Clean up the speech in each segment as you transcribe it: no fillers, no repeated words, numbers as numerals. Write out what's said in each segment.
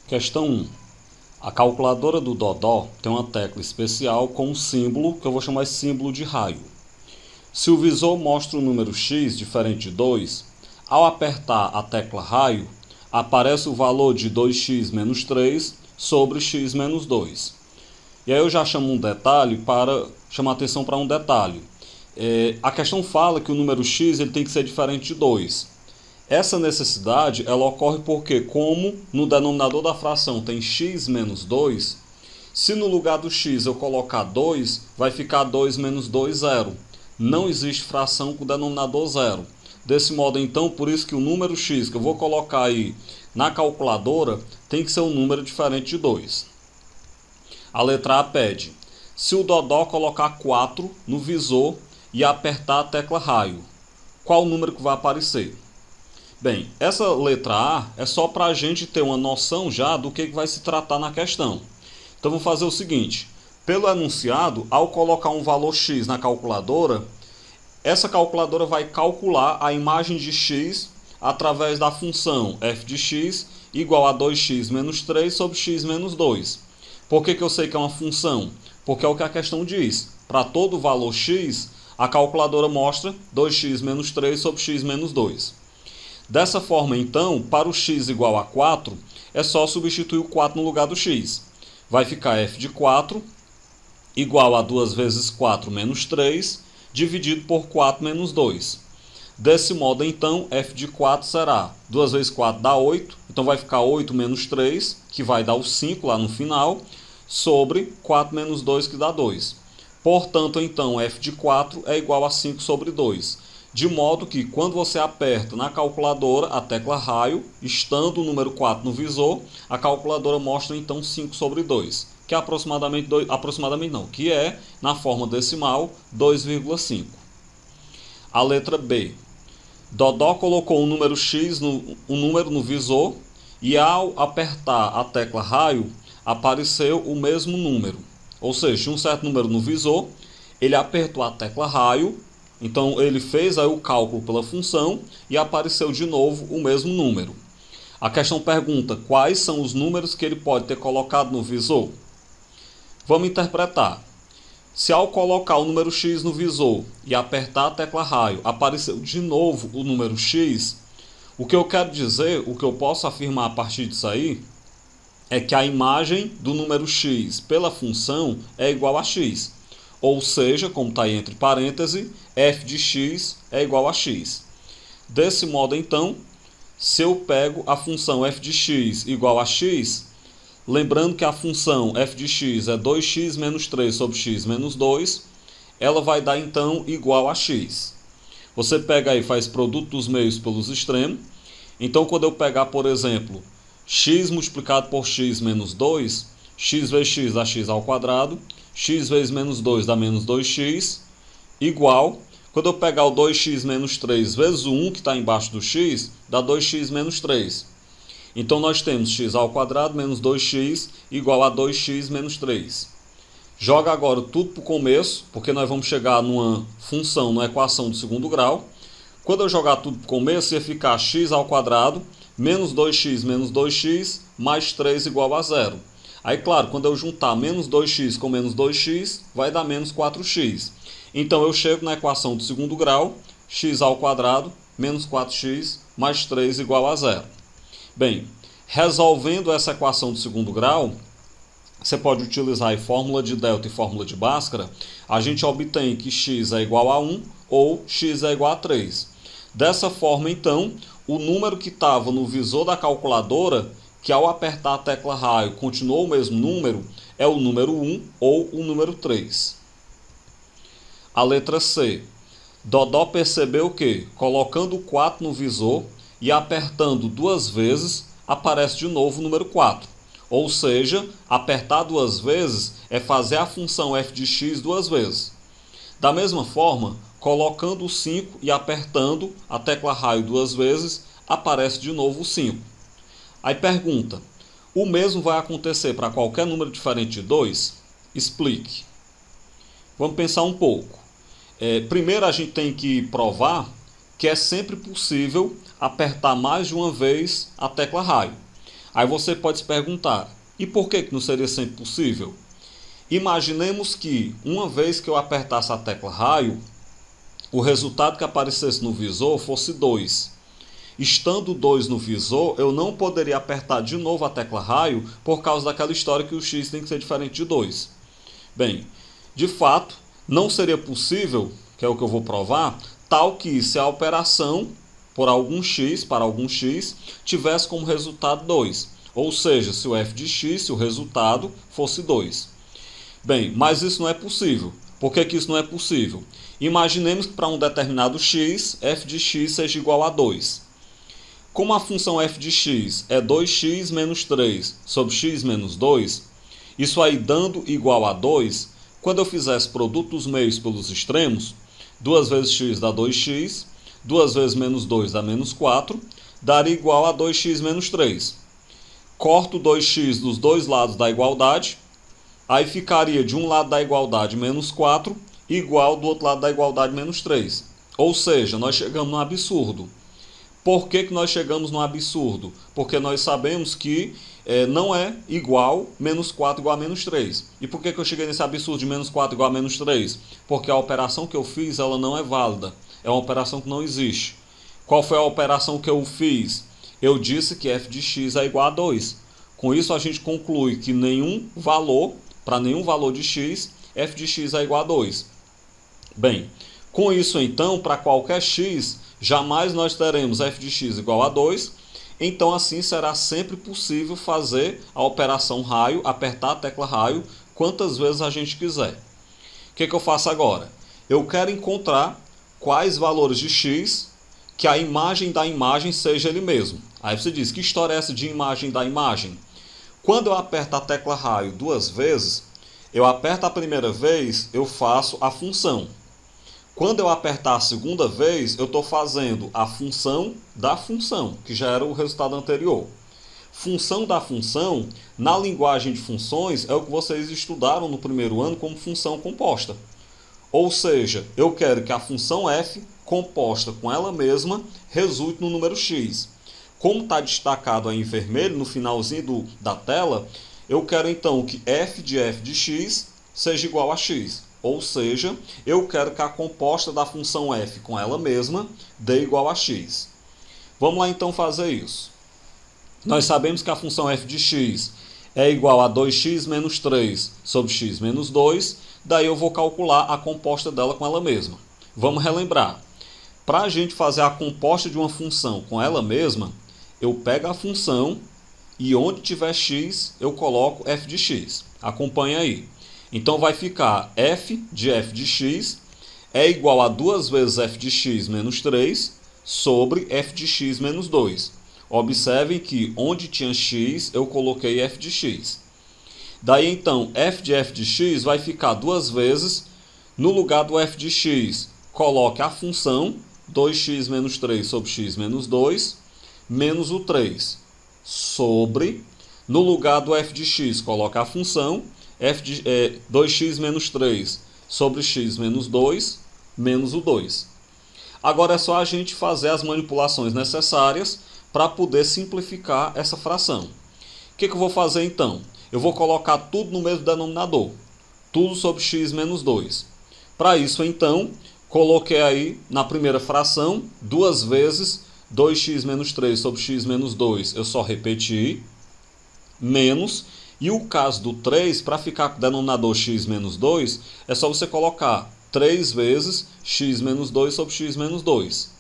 Questão 1. A calculadora do Dodó tem uma tecla especial com um símbolo que eu vou chamar esse símbolo de raio. Se o visor mostra o número x diferente de 2, ao apertar a tecla raio, aparece o valor de 2x menos 3 sobre x menos 2. E aí eu já chamo um detalhe para chamar atenção para um detalhe. A questão fala que o número x ele tem que ser diferente de 2. Essa necessidade ela ocorre porque, como no denominador da fração tem x menos 2, se no lugar do x eu colocar 2, vai ficar 2 menos 2, 0. Não existe fração com denominador 0. Desse modo, então, por isso que o número x que eu vou colocar aí na calculadora tem que ser um número diferente de 2. A letra A pede: se o Dodó colocar 4 no visor e apertar a tecla raio, qual o número que vai aparecer? Bem, essa letra A é só para a gente ter uma noção já do que vai se tratar na questão. Então, vou fazer o seguinte. Pelo enunciado, ao colocar um valor x na calculadora, essa calculadora vai calcular a imagem de x através da função f de x igual a 2x menos 3 sobre x menos 2. Por que eu sei que é uma função? Porque é o que a questão diz. Para todo valor x, a calculadora mostra 2x menos 3 sobre x menos 2. Dessa forma, então, para o x igual a 4, é só substituir o 4 no lugar do x. Vai ficar f de 4 igual a 2 vezes 4 menos 3, dividido por 4 menos 2. Desse modo, então, f de 4 será 2 vezes 4 dá 8, então vai ficar 8 menos 3, que vai dar o 5 lá no final, sobre 4 menos 2, que dá 2. Portanto, então, f de 4 é igual a 5 sobre 2. De modo que, quando você aperta na calculadora a tecla raio, estando o número 4 no visor, a calculadora mostra então 5 sobre 2, que é que é, na forma decimal, 2,5. A letra B. Dodó colocou um número x, um número no visor, e ao apertar a tecla raio, apareceu o mesmo número. Ou seja, tinha um certo número no visor, ele apertou a tecla raio, então ele fez aí o cálculo pela função e apareceu de novo o mesmo número. A questão pergunta quais são os números que ele pode ter colocado no visor. Vamos interpretar. Se ao colocar o número x no visor e apertar a tecla raio, apareceu de novo o número x, o que eu quero dizer, o que eu posso afirmar a partir disso aí, é que a imagem do número x pela função é igual a x. Ou seja, como está aí entre parênteses, f de x é igual a x. Desse modo, então, se eu pego a função f de x igual a x, lembrando que a função f de x é 2x menos 3 sobre x menos 2, ela vai dar, então, igual a x. Você pega aí, faz produto dos meios pelos extremos. Então, quando eu pegar, por exemplo, x multiplicado por x menos 2, x vezes x dá x ao quadrado, x vezes menos 2 dá menos 2x, igual, quando eu pegar o 2x menos 3 vezes o 1 que está embaixo do x, dá 2x menos 3. Então nós temos x ao quadrado menos 2x igual a 2x menos 3. Joga agora tudo para o começo, porque nós vamos chegar numa função, numa equação do segundo grau. Quando eu jogar tudo para o começo, ia ficar x ao quadrado menos 2x mais 3 igual a 0. Aí, claro, quando eu juntar menos 2x com menos 2x, vai dar menos 4x. Então, eu chego na equação do segundo grau, x ao quadrado menos 4x mais 3 igual a 0. Bem, resolvendo essa equação do segundo grau, você pode utilizar a fórmula de delta e fórmula de Bhaskara, a gente obtém que x é igual a 1 ou x é igual a 3. Dessa forma, então, o número que estava no visor da calculadora, que ao apertar a tecla raio continuou o mesmo número, é o número 1 ou o número 3. A letra C. Dodó percebeu que, colocando o 4 no visor e apertando duas vezes, aparece de novo o número 4. Ou seja, apertar duas vezes é fazer a função f de x duas vezes. Da mesma forma, colocando o 5 e apertando a tecla raio duas vezes, aparece de novo o 5. Aí pergunta, o mesmo vai acontecer para qualquer número diferente de 2? Explique. Vamos pensar um pouco. Primeiro a gente tem que provar que é sempre possível apertar mais de uma vez a tecla raio. Aí você pode se perguntar, e por que não seria sempre possível? Imaginemos que, uma vez que eu apertasse a tecla raio, o resultado que aparecesse no visor fosse 2. Estando 2 no visor, eu não poderia apertar de novo a tecla raio por causa daquela história que o x tem que ser diferente de 2. Bem, de fato, não seria possível, que é o que eu vou provar, tal que se a operação por algum x, para algum x, tivesse como resultado 2. Ou seja, se o f de x, se o resultado fosse 2. Bem, mas isso não é possível. Por que isso não é possível? Imaginemos que para um determinado x, f de x seja igual a 2. Como a função f de x é 2x menos 3 sobre x menos 2, isso aí dando igual a 2, quando eu fizer esse produto dos meios pelos extremos, 2 vezes x dá 2x, 2 vezes menos 2 dá menos 4, daria igual a 2x menos 3. Corto 2x dos dois lados da igualdade, aí ficaria de um lado da igualdade menos 4, igual do outro lado da igualdade menos 3. Ou seja, nós chegamos num absurdo. Por que nós chegamos num absurdo? Porque nós sabemos que não é igual menos 4 igual a menos 3. E por que eu cheguei nesse absurdo de menos 4 igual a menos 3? Porque a operação que eu fiz ela não é válida. É uma operação que não existe. Qual foi a operação que eu fiz? Eu disse que f de x é igual a 2. Com isso a gente conclui que para nenhum valor de x, f de x é igual a 2. Bem, com isso então, para qualquer x, jamais nós teremos f de x igual a 2, então assim será sempre possível fazer a operação raio, apertar a tecla raio, quantas vezes a gente quiser. O que eu faço agora? Eu quero encontrar quais valores de x que a imagem da imagem seja ele mesmo. Aí você diz, que história é essa de imagem da imagem? Quando eu aperto a tecla raio 2 vezes, eu aperto a primeira vez, eu faço a função. Quando eu apertar a segunda vez, eu estou fazendo a função da função, que já era o resultado anterior. Função da função, na linguagem de funções, é o que vocês estudaram no primeiro ano como função composta. Ou seja, eu quero que a função f, composta com ela mesma, resulte no número x. Como está destacado aí em vermelho, no finalzinho da tela, eu quero então que f de x seja igual a x. Ou seja, eu quero que a composta da função f com ela mesma dê igual a x. Vamos lá então fazer isso. Nós sabemos que a função f de x é igual a 2x menos 3 sobre x menos 2, daí eu vou calcular a composta dela com ela mesma. Vamos relembrar. Para a gente fazer a composta de uma função com ela mesma, eu pego a função e onde tiver x, eu coloco f de x. Acompanha aí. Então vai ficar f de x é igual a 2 vezes f de x menos 3 sobre f de x menos 2. Observem que onde tinha x, eu coloquei f de x. Daí então, f de x vai ficar 2 vezes, no lugar do f de x, coloque a função 2x menos 3 sobre x menos 2, menos o 3, sobre, no lugar do f de x, coloque a função 2x menos 3 sobre x menos 2, menos o 2. Agora é só a gente fazer as manipulações necessárias para poder simplificar essa fração. O que eu vou fazer então? Eu vou colocar tudo no mesmo denominador. Tudo sobre x menos 2. Para isso então, coloquei aí na primeira fração 2 vezes 2x menos 3 sobre x menos 2. Eu só repeti. Menos. E o caso do 3, para ficar com o denominador x menos 2, é só você colocar 3 vezes x menos 2 sobre x menos 2.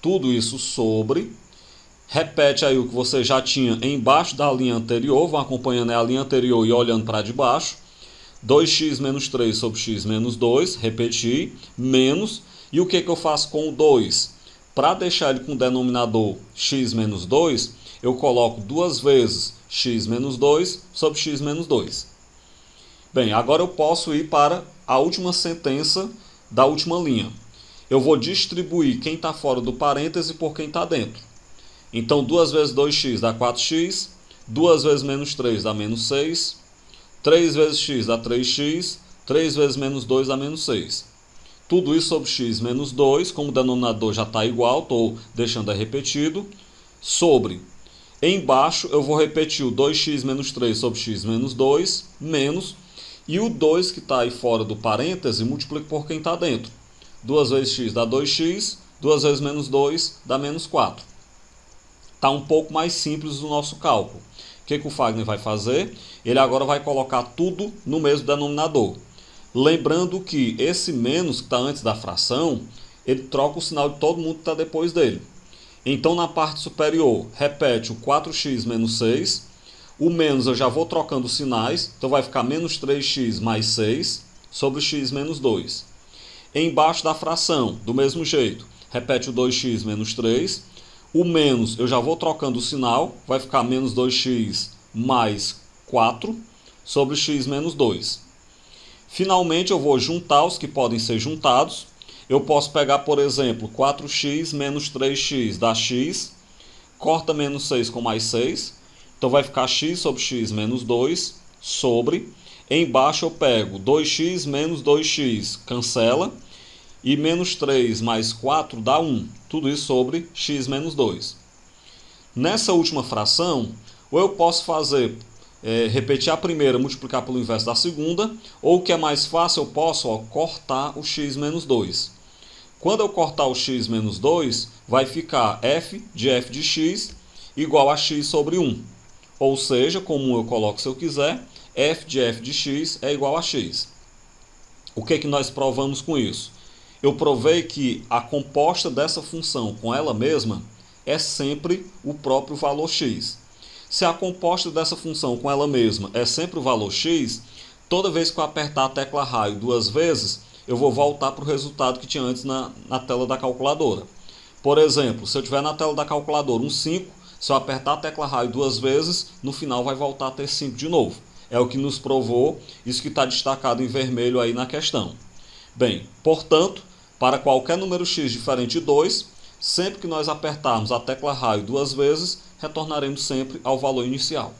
Tudo isso sobre. Repete aí o que você já tinha embaixo da linha anterior. Vão acompanhando a linha anterior e olhando para de baixo. 2x menos 3 sobre x menos 2. Repeti. Menos. E o que eu faço com o 2? Para deixar ele com o denominador x menos 2, eu coloco 2 vezes x menos 2 sobre x menos 2. Bem, agora eu posso ir para a última sentença da última linha. Eu vou distribuir quem está fora do parêntese por quem está dentro. Então, 2 vezes 2x dá 4x, 2 vezes menos 3 dá menos 6, 3 vezes x dá 3x, 3 vezes menos 2 dá menos 6. Tudo isso sobre x menos 2, como o denominador já está igual, estou deixando repetido, sobre Embaixo eu vou repetir o 2x menos 3 sobre x menos 2, menos, e o 2 que está aí fora do parêntese, multiplico por quem está dentro. 2 vezes x dá 2x, 2 vezes menos 2 dá menos 4. Está um pouco mais simples o nosso cálculo. O que o Fagner vai fazer? Ele agora vai colocar tudo no mesmo denominador. Lembrando que esse menos que está antes da fração, ele troca o sinal de todo mundo que está depois dele. Então, na parte superior, repete o 4x menos 6. O menos eu já vou trocando os sinais. Então, vai ficar menos 3x mais 6 sobre x menos 2. Embaixo da fração, do mesmo jeito, repete o 2x menos 3. O menos eu já vou trocando o sinal. Vai ficar menos 2x mais 4 sobre x menos 2. Finalmente, eu vou juntar os que podem ser juntados. Eu posso pegar, por exemplo, 4x menos 3x dá x, corta menos 6 com mais 6, então vai ficar x sobre x menos 2, sobre, embaixo eu pego 2x menos 2x, cancela, e menos 3 mais 4 dá 1, tudo isso sobre x menos 2. Nessa última fração, ou eu posso fazer, repetir a primeira, multiplicar pelo inverso da segunda, ou o que é mais fácil, eu posso cortar o x menos 2. Quando eu cortar o x menos 2, vai ficar f de x igual a x sobre 1. Ou seja, como eu coloco se eu quiser, f de x é igual a x. O que nós provamos com isso? Eu provei que a composta dessa função com ela mesma é sempre o próprio valor x. Se a composta dessa função com ela mesma é sempre o valor x, toda vez que eu apertar a tecla raio 2 vezes, eu vou voltar para o resultado que tinha antes na tela da calculadora. Por exemplo, se eu tiver na tela da calculadora um 5, se eu apertar a tecla raio 2 vezes, no final vai voltar a ter 5 de novo. É o que nos provou, isso que está destacado em vermelho aí na questão. Bem, portanto, para qualquer número x diferente de 2, sempre que nós apertarmos a tecla raio 2 vezes, retornaremos sempre ao valor inicial.